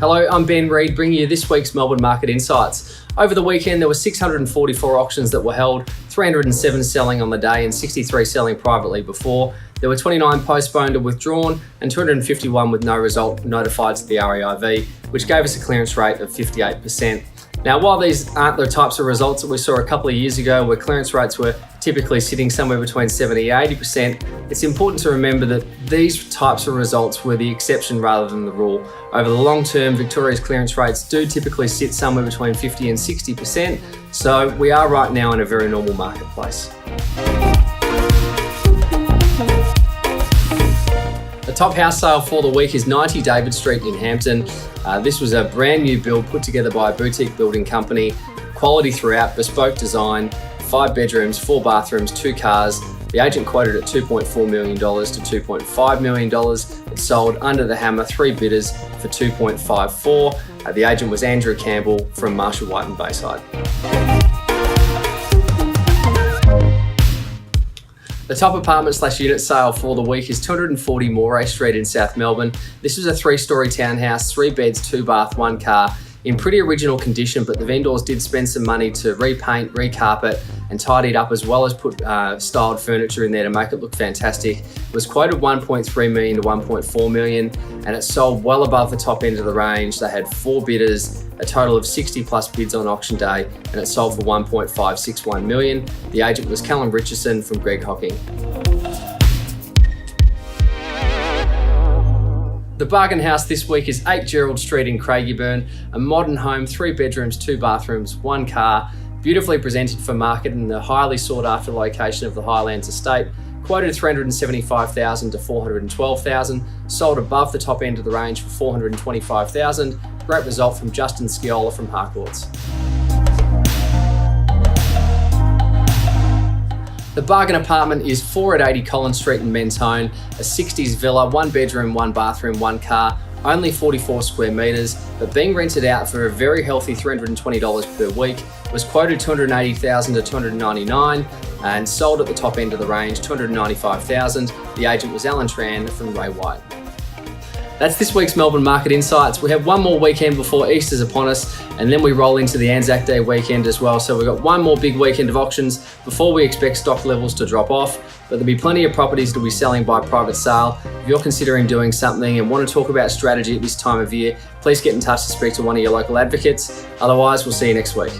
Hello, I'm Ben Reid, bringing you this week's Melbourne Market Insights. Over the weekend, there were 644 auctions that were held, 307 selling on the day and 63 selling privately before. There were 29 postponed or withdrawn and 251 with no result notified to the REIV, which gave us a clearance rate of 58%. Now, while these aren't the types of results that we saw a couple of years ago where clearance rates were typically sitting somewhere between 70 and 80%, it's important to remember that these types of results were the exception rather than the rule. Over the long term, Victoria's clearance rates do typically sit somewhere between 50 and 60%, so we are right now in a very normal marketplace. The top house sale for the week is 90 David Street in Hampton. This was a brand new build put together by a boutique building company. Quality throughout, bespoke design, 5 bedrooms, 4 bathrooms, 2 cars. The agent quoted at $2.4 million to $2.5 million. It sold under the hammer, 3 bidders for $2.54. The agent was Andrew Campbell from Marshall White and Bayside. The top apartment/unit sale for the week is 240 Moray Street in South Melbourne. This was a 3-storey townhouse, 3 beds, 2 bath, 1 car, in pretty original condition, but the vendors did spend some money to repaint, recarpet and tidy it up, as well as put styled furniture in there to make it look fantastic. It was quoted $1.3 million to $1.4 million and it sold well above the top end of the range. They had 4 bidders, a total of 60 plus bids on auction day, and it sold for $1.561 million. The agent was Callum Richardson from Greg Hocking. The bargain house this week is 8 Gerald Street in Craigieburn, a modern home, 3 bedrooms, 2 bathrooms, 1 car, beautifully presented for market in the highly sought after location of the Highlands estate. Quoted $375,000 to $412,000, sold above the top end of the range for $425,000. Great result from Justin Sciola from Harcourts. The bargain apartment is 4 at 80 Collins Street in Mentone, a 60s villa, 1 bedroom, 1 bathroom, 1 car, only 44 square metres, but being rented out for a very healthy $320 per week. Was quoted $280,000 to $299,000 and sold at the top end of the range, $295,000. The agent was Alan Tran from Ray White. That's this week's Melbourne Market Insights. We have one more weekend before Easter's upon us, and then we roll into the Anzac Day weekend as well. So we've got one more big weekend of auctions before we expect stock levels to drop off. But there'll be plenty of properties to be selling by private sale. If you're considering doing something and want to talk about strategy at this time of year, please get in touch to speak to one of your local advocates. Otherwise, we'll see you next week.